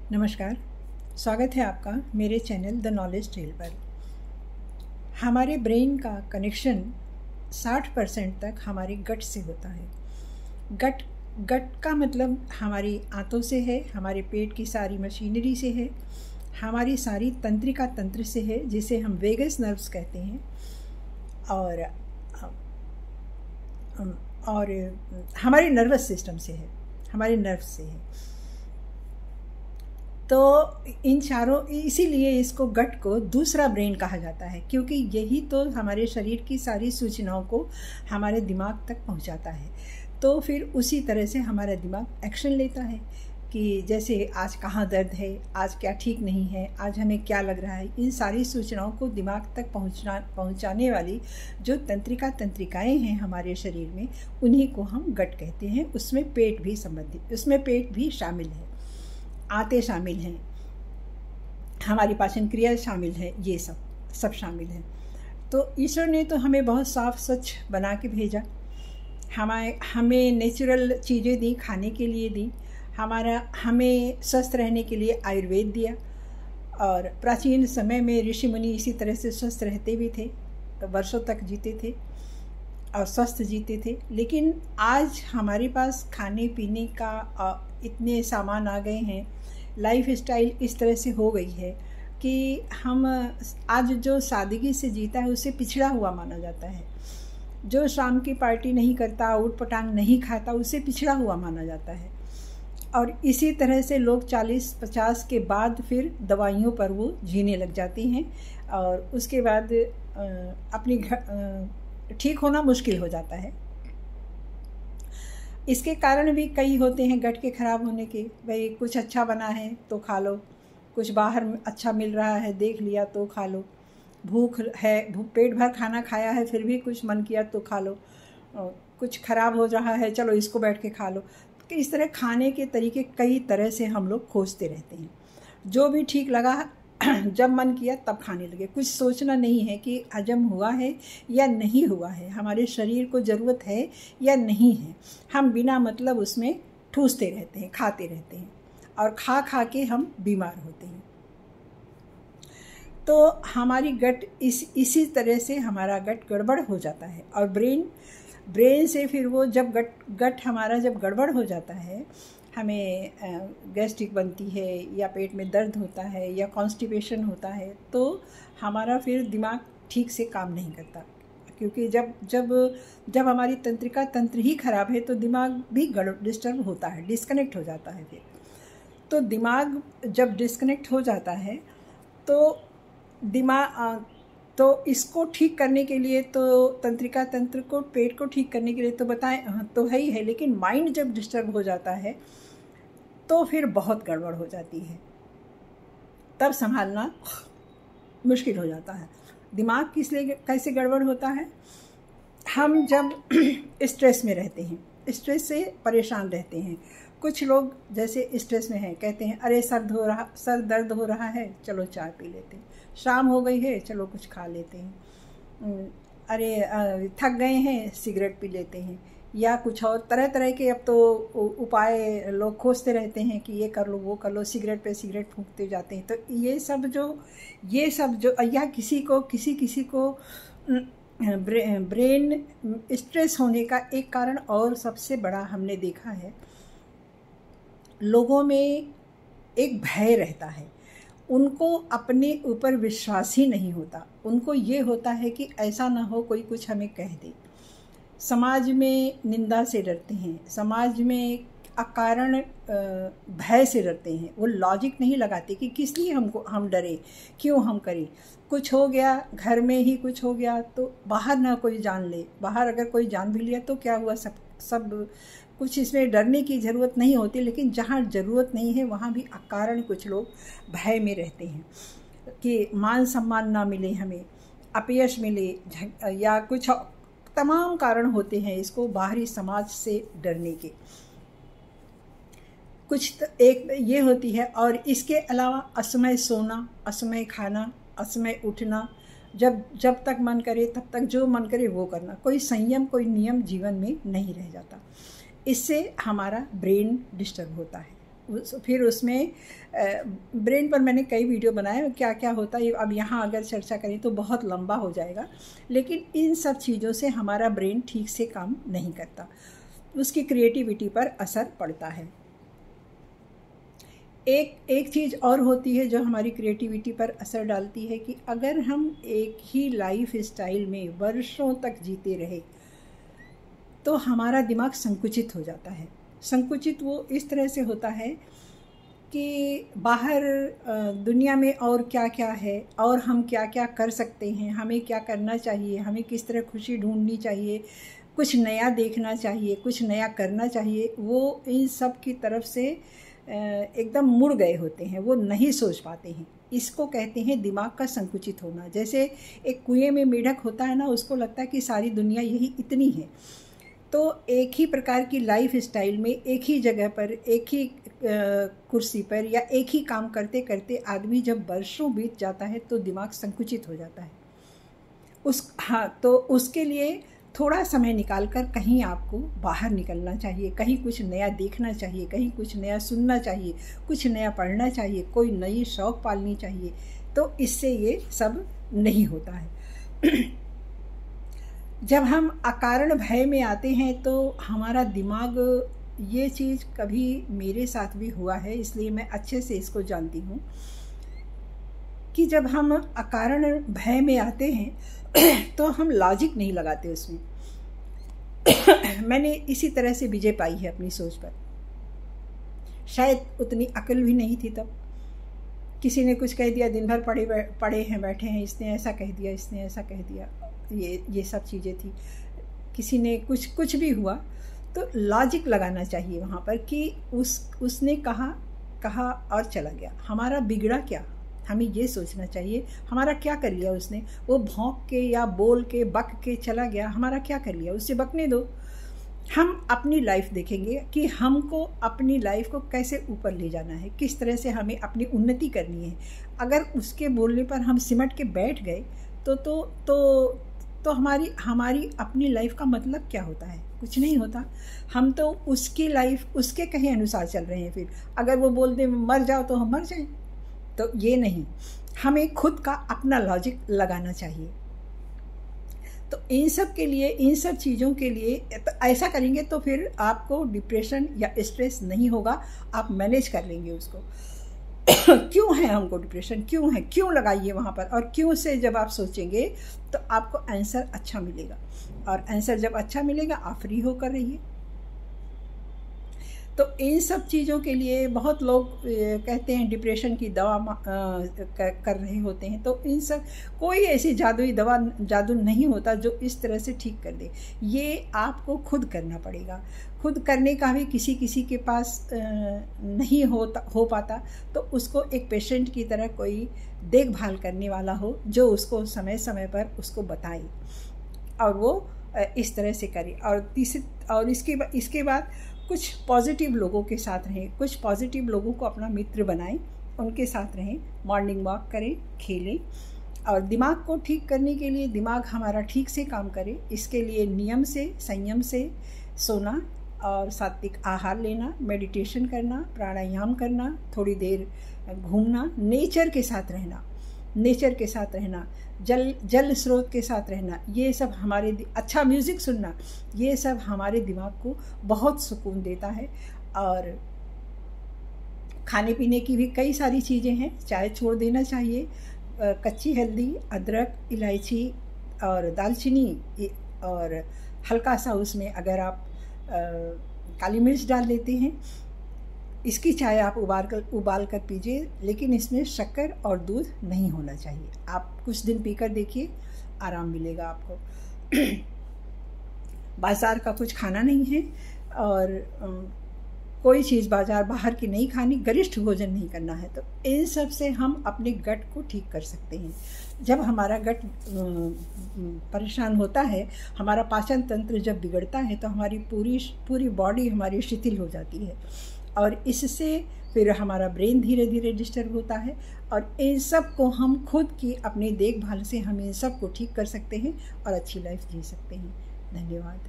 नमस्कार, स्वागत है आपका मेरे चैनल द नॉलेज ट्रेल पर। हमारे ब्रेन का कनेक्शन 60% तक हमारे गट से होता है। गट का मतलब हमारी आंतों से है, हमारे पेट की सारी मशीनरी से है, हमारी सारी तंत्रिका तंत्र से है, जिसे हम वेगस नर्व्स कहते हैं, और हमारे नर्वस सिस्टम से है, हमारे नर्व्स से है। तो इन चारों, इसीलिए इसको गट को दूसरा ब्रेन कहा जाता है, क्योंकि यही तो हमारे शरीर की सारी सूचनाओं को हमारे दिमाग तक पहुंचाता है। तो फिर उसी तरह से हमारा दिमाग एक्शन लेता है कि जैसे आज कहाँ दर्द है, आज क्या ठीक नहीं है, आज हमें क्या लग रहा है। इन सारी सूचनाओं को दिमाग तक पहुंचाने वाली जो तंत्रिकाएं हैं हमारे शरीर में, उन्हीं को हम गट कहते हैं। उसमें पेट भी शामिल है, आंतें शामिल हैं, हमारी पाचन क्रिया शामिल है, ये सब शामिल है। तो ईश्वर ने तो हमें बहुत साफ स्वच्छ बना के भेजा, हमें नेचुरल चीज़ें दी, खाने के लिए दी, हमें स्वस्थ रहने के लिए आयुर्वेद दिया। और प्राचीन समय में ऋषि मुनि इसी तरह से स्वस्थ रहते भी थे, तो वर्षों तक जीते थे और स्वस्थ जीते थे। लेकिन आज हमारे पास खाने पीने का इतने सामान आ गए हैं, लाइफ स्टाइल इस तरह से हो गई है कि हम आज जो सादगी से जीता है उसे पिछड़ा हुआ माना जाता है। जो शाम की पार्टी नहीं करता, ऊट पटांग नहीं खाता, उसे पिछड़ा हुआ माना जाता है। और इसी तरह से लोग 40-50 के बाद फिर दवाइयों पर वो जीने लग जाते हैं, और उसके बाद अपनी ठीक होना मुश्किल हो जाता है। इसके कारण भी कई होते हैं गट के खराब होने के। भाई कुछ अच्छा बना है तो खा लो, कुछ बाहर अच्छा मिल रहा है देख लिया तो खा लो, भूख है, पेट भर खाना खाया है फिर भी कुछ मन किया तो खा लो, कुछ खराब हो रहा है चलो इसको बैठ के खा लो। तो इस तरह खाने के तरीके कई तरह से हम लोग खोजते रहते हैं। जो भी ठीक लगा जब मन किया तब खाने लगे। कुछ सोचना नहीं है कि हजम हुआ है या नहीं हुआ है, हमारे शरीर को ज़रूरत है या नहीं है। हम बिना मतलब उसमें ठूसते रहते हैं, खाते रहते हैं, और खा खा के हम बीमार होते हैं। तो हमारी गट इसी तरह से हमारा गट गड़बड़ हो जाता है। और ब्रेन से फिर वो जब गट हमारा जब गड़बड़ हो जाता है, हमें गैस्ट्रिक बनती है या पेट में दर्द होता है या कॉन्स्टिपेशन होता है, तो हमारा फिर दिमाग ठीक से काम नहीं करता। क्योंकि जब हमारी तंत्रिका तंत्र ही खराब है तो दिमाग भी डिस्टर्ब होता है, डिस्कनेक्ट हो जाता है। फिर तो दिमाग जब डिस्कनेक्ट हो जाता है तो इसको ठीक करने के लिए, तो तंत्रिका तंत्र को, पेट को ठीक करने के लिए तो बताएं तो है ही है, लेकिन माइंड जब डिस्टर्ब हो जाता है तो फिर बहुत गड़बड़ हो जाती है। तब संभालना मुश्किल हो जाता है। दिमाग कैसे गड़बड़ होता है? हम जब स्ट्रेस में रहते हैं, स्ट्रेस से परेशान रहते हैं। कुछ लोग जैसे स्ट्रेस में हैं, कहते हैं अरे सर दर्द हो रहा है, चलो चाय पी लेते हैं। शाम हो गई है, चलो कुछ खा लेते हैं। अरे थक गए हैं, सिगरेट पी लेते हैं, या कुछ और तरह तरह के अब तो उपाय लोग खोजते रहते हैं कि ये कर लो वो कर लो, सिगरेट पे सिगरेट फूंकते जाते हैं। तो ये सब जो या किसी को ब्रेन स्ट्रेस होने का एक कारण और सबसे बड़ा हमने देखा है, लोगों में एक भय रहता है। उनको अपने ऊपर विश्वास ही नहीं होता। उनको ये होता है कि ऐसा ना हो कोई कुछ हमें कह दे। समाज में निंदा से डरते हैं, समाज में अकारण भय से डरते हैं। वो लॉजिक नहीं लगाते कि किस लिए हम डरे, क्यों हम करें। कुछ हो गया, घर में ही कुछ हो गया तो बाहर ना कोई जान ले, बाहर अगर कोई जान भी लिया तो क्या हुआ, सब कुछ इसमें डरने की ज़रूरत नहीं होती। लेकिन जहाँ ज़रूरत नहीं है वहाँ भी अकारण कुछ लोग भय में रहते हैं कि मान सम्मान ना मिले, हमें अपयश मिले, या कुछ तमाम कारण होते हैं इसको बाहरी समाज से डरने के। कुछ तो एक ये होती है, और इसके अलावा असमय सोना, असमय खाना, असमय उठना, जब तक मन करे तब तक जो मन करे वो करना। कोई संयम, कोई नियम जीवन में नहीं रह जाता। इससे हमारा ब्रेन डिस्टर्ब होता है। फिर उसमें ब्रेन पर मैंने कई वीडियो बनाए, क्या क्या होता है। अब यहाँ अगर चर्चा करें तो बहुत लंबा हो जाएगा, लेकिन इन सब चीज़ों से हमारा ब्रेन ठीक से काम नहीं करता, उसकी क्रिएटिविटी पर असर पड़ता है। एक चीज़ और होती है जो हमारी क्रिएटिविटी पर असर डालती है कि अगर हम एक ही लाइफ स्टाइल में वर्षों तक जीते रहे तो हमारा दिमाग संकुचित हो जाता है। संकुचित वो इस तरह से होता है कि बाहर दुनिया में और क्या क्या है और हम क्या क्या कर सकते हैं, हमें क्या करना चाहिए, हमें किस तरह खुशी ढूंढनी चाहिए, कुछ नया देखना चाहिए, कुछ नया करना चाहिए, वो इन सब की तरफ से एकदम मुड़ गए होते हैं, वो नहीं सोच पाते हैं। इसको कहते हैं दिमाग का संकुचित होना। जैसे एक कुएं में मेढक होता है ना, उसको लगता है कि सारी दुनिया यही इतनी है। तो एक ही प्रकार की लाइफ स्टाइल में एक ही जगह पर एक ही कुर्सी पर या एक ही काम करते करते आदमी जब वर्षों बीत जाता है तो दिमाग संकुचित हो जाता है। तो उसके लिए थोड़ा समय निकालकर कहीं आपको बाहर निकलना चाहिए, कहीं कुछ नया देखना चाहिए, कहीं कुछ नया सुनना चाहिए, कुछ नया पढ़ना चाहिए, कोई नई शौक पालनी चाहिए। तो इससे ये सब नहीं होता है। जब हम अकारण भय में आते हैं तो हमारा दिमाग, ये चीज़ कभी मेरे साथ भी हुआ है इसलिए मैं अच्छे से इसको जानती हूँ कि जब हम अकारण भय में आते हैं तो हम लॉजिक नहीं लगाते उसमें। मैंने इसी तरह से विजय पाई है अपनी सोच पर। शायद उतनी अकल भी नहीं थी तब। किसी ने कुछ कह दिया, दिन भर पड़े हैं बैठे हैं, इसने ऐसा कह दिया, इसने ऐसा कह दिया, ये सब चीज़ें थी। किसी ने कुछ भी हुआ तो लॉजिक लगाना चाहिए वहाँ पर कि उसने कहा और चला गया। हमारा बिगड़ा क्या, हमें ये सोचना चाहिए हमारा क्या कर लिया उसने। वो भौंक के या बोल के बक के चला गया, हमारा क्या कर लिया, उससे बकने दो। हम अपनी लाइफ देखेंगे कि हमको अपनी लाइफ को कैसे ऊपर ले जाना है, किस तरह से हमें अपनी उन्नति करनी है। अगर उसके बोलने पर हम सिमट के बैठ गए तो हमारी अपनी लाइफ का मतलब क्या होता है, कुछ नहीं होता। हम तो उसकी लाइफ उसके कहे अनुसार चल रहे हैं। फिर अगर वो बोल दे मर जाओ तो हम मर जाएं, तो ये नहीं। हमें खुद का अपना लॉजिक लगाना चाहिए। तो इन सब के लिए, इन सब चीज़ों के लिए तो ऐसा करेंगे तो फिर आपको डिप्रेशन या स्ट्रेस नहीं होगा, आप मैनेज कर लेंगे उसको। क्यों है हमको डिप्रेशन, क्यों है, क्यों लगाइए वहाँ पर। और क्यों से जब आप सोचेंगे तो आपको आंसर अच्छा मिलेगा, और आंसर जब अच्छा मिलेगा आप फ्री होकर रहिए। तो इन सब चीज़ों के लिए बहुत लोग कहते हैं डिप्रेशन की दवा कर रहे होते हैं। तो इन सब कोई ऐसी जादू नहीं होता जो इस तरह से ठीक कर दे। ये आपको खुद करना पड़ेगा। खुद करने का भी किसी के पास नहीं हो पाता, तो उसको एक पेशेंट की तरह कोई देखभाल करने वाला हो जो उसको समय समय पर उसको बताए और वो इस तरह से करे। और इसके बाद कुछ पॉजिटिव लोगों के साथ रहें, कुछ पॉजिटिव लोगों को अपना मित्र बनाएं, उनके साथ रहें, मॉर्निंग वॉक करें, खेलें। और दिमाग को ठीक करने के लिए, दिमाग हमारा ठीक से काम करे, इसके लिए नियम से, संयम से सोना और सात्विक आहार लेना, मेडिटेशन करना, प्राणायाम करना, थोड़ी देर घूमना, नेचर के साथ रहना, जल स्रोत के साथ रहना, ये सब अच्छा म्यूज़िक सुनना, ये सब हमारे दिमाग को बहुत सुकून देता है। और खाने पीने की भी कई सारी चीज़ें हैं, चाय छोड़ देना चाहिए। कच्ची हल्दी, अदरक, इलायची और दालचीनी, और हल्का सा उसमें अगर आप काली मिर्च डाल लेते हैं, इसकी चाय आप उबाल कर पीजिए, लेकिन इसमें शक्कर और दूध नहीं होना चाहिए। आप कुछ दिन पीकर देखिए, आराम मिलेगा आपको। बाज़ार का कुछ खाना नहीं है और कोई चीज़ बाहर की नहीं खानी, गरिष्ठ भोजन नहीं करना है। तो इन सब से हम अपने गट को ठीक कर सकते हैं। जब हमारा गट परेशान होता है, हमारा पाचन तंत्र जब बिगड़ता है, तो हमारी पूरी बॉडी हमारी शिथिल हो जाती है, और इससे फिर हमारा ब्रेन धीरे धीरे डिस्टर्ब होता है। और इन सब को हम खुद की अपनी देखभाल से हम इन सब को ठीक कर सकते हैं और अच्छी लाइफ जी सकते हैं। धन्यवाद।